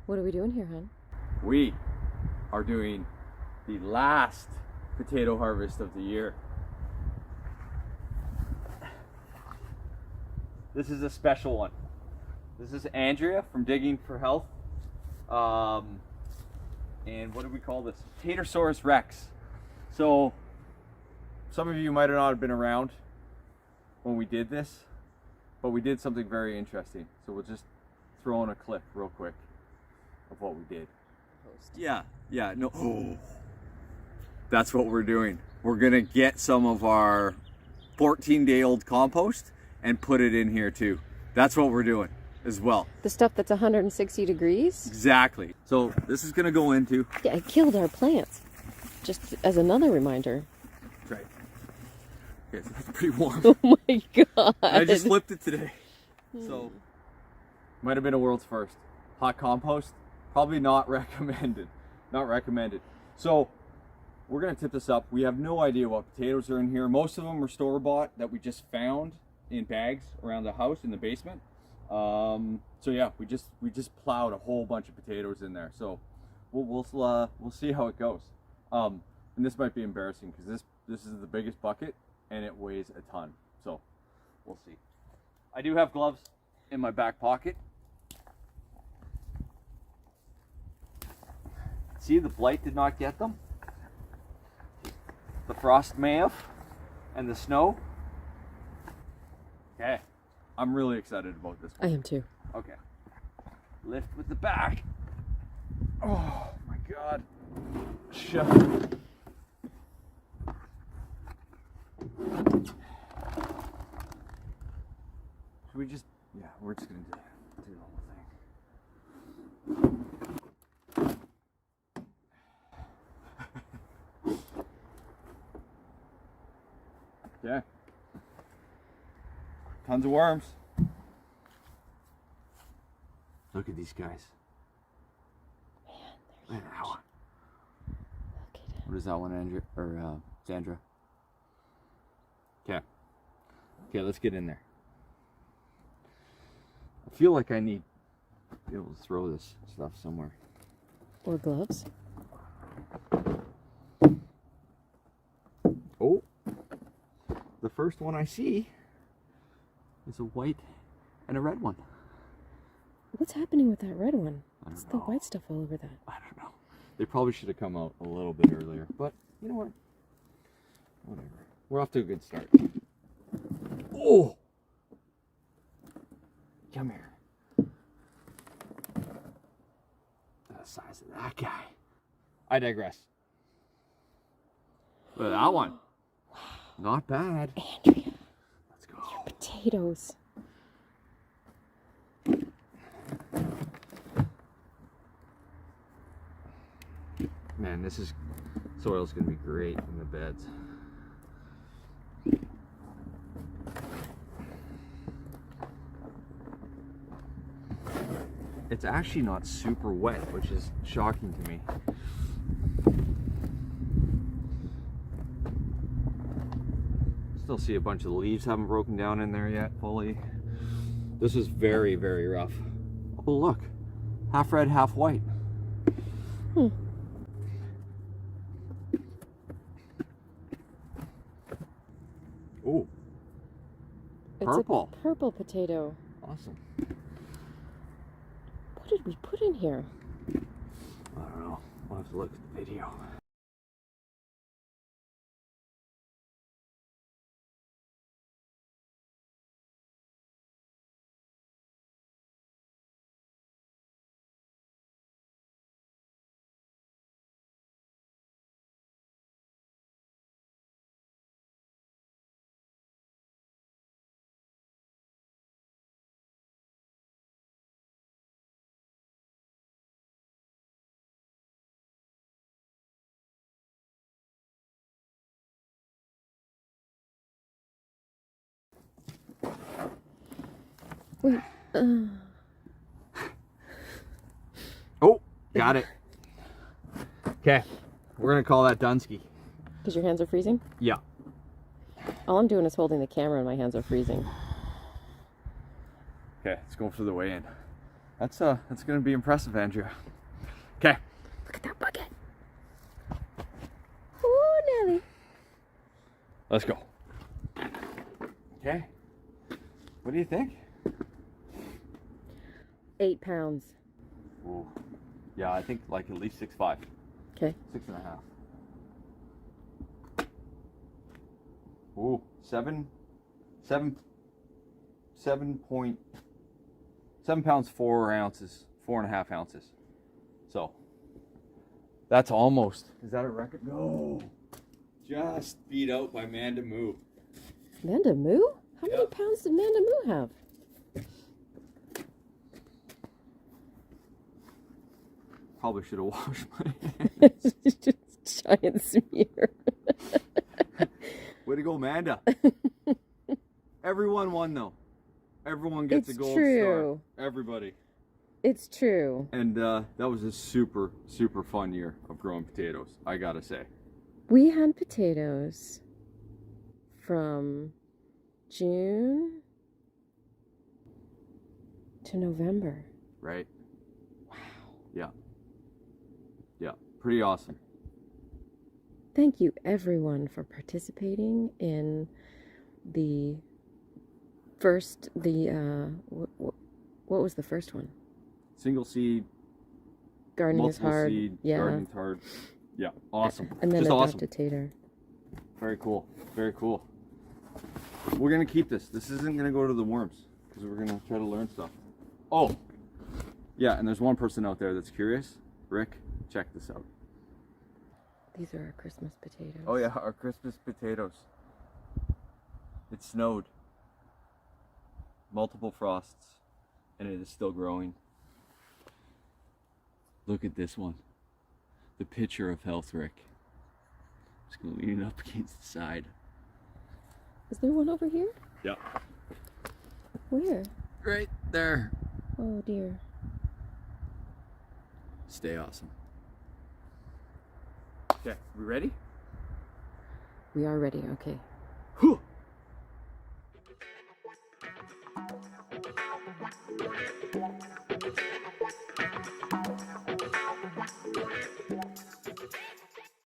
What are we doing here, hon? We are doing the last potato harvest of the year. This is a special one. This is Andrea from Digging for Health. And what do we call this? Tatersaurus Rex. So some of you might not have been around when we did this, but we did something very interesting. So we'll just throw in a clip real quick of what we did. Yeah, no. Oh. That's what we're doing. We're gonna get some of our 14-day-old compost and put it in here too. That's what we're doing as well. The stuff that's 160 degrees? Exactly. So this is gonna go into... Yeah, it killed our plants. Just as another reminder. That's right. Okay, so it's pretty warm. Oh my god. I just flipped it today. So, might have been a world's first. Hot compost, probably not recommended. Not recommended. So, we're gonna tip this up. We have no idea what potatoes are in here. Most of them are store-bought that we just found in bags around the house in the basement. So yeah, we just plowed a whole bunch of potatoes in there. So we'll see how it goes. And this might be embarrassing because this is the biggest bucket and it weighs a ton. So we'll see. I do have gloves in my back pocket. See, the blight did not get them. The frost may have, and the snow. Okay, I'm really excited about this one. I am too. Okay, lift with the back. Oh my god. Shut up. Should we just, yeah, we're just gonna do the whole thing. Yeah. Tons of worms. Look at these guys. Man, they're huge. What is that one, Andrew or Sandra? Okay. Okay, let's get in there. I feel like I need to be able to throw this stuff somewhere. Or gloves. Oh. The first one I see is a white and a red one. What's happening with that red one? What's the white stuff all over that? I don't know. They probably should have come out a little bit earlier, but you know what? Whatever. We're off to a good start. Oh! Come here. The size of that guy. I digress. Look at that one. Not bad. Andrea. Let's go. Your potatoes. Man, this soil's gonna be great in the beds. It's actually not super wet, which is shocking to me. Still see a bunch of the leaves haven't broken down in there yet fully. This is very, very rough. Oh look, half red, half white. Oh, purple. It's a purple potato. Awesome. What did we put in here? I don't know. We'll have to look at the video. Wait. Oh, got it. Okay, we're gonna call that Dunsky. Because your hands are freezing? Yeah. All I'm doing is holding the camera and my hands are freezing. Okay, let's go for the weigh-in. That's gonna be impressive, Andrea. Okay. Look at that bucket. Oh, Nelly. Let's go. Okay. What do you think? 8 pounds. Ooh. Yeah, I think like at least 6'5". Okay. 6.5. Ooh, 7 pounds 4 ounces, 4.5 ounces. So that's almost. Is that a record? No. Just beat out by Manda Moo. Manda Moo? How many Yep. pounds did Manda Moo have? Probably should have washed my hands. Just giant smear. Way to go, Manda. Everyone won though. Everyone gets It's a gold true. star. Everybody. It's true. And that was a super, super fun year of growing potatoes, I gotta say. We had potatoes from June to November. Right? Wow. Yeah. Yeah. Pretty awesome. Thank you, everyone, for participating in the first, what was the first one? Single seed, Gardening is multiple hard. seed, Yeah. gardening's hard. Yeah, awesome. And then just awesome. adopt-a-tater. Very cool. Very cool. We're gonna keep this. This isn't gonna go to the worms because we're gonna try to learn stuff. Oh, yeah. And there's one person out there that's curious. Rick, check this out. These are our Christmas potatoes. Oh yeah, our Christmas potatoes. It snowed. Multiple frosts, and it is still growing. Look at this one. The picture of health, Rick. I'm just gonna lean it up against the side. Is there one over here? Yeah. Where? Right there. Oh dear. Stay awesome. Okay, we ready? We are ready, okay.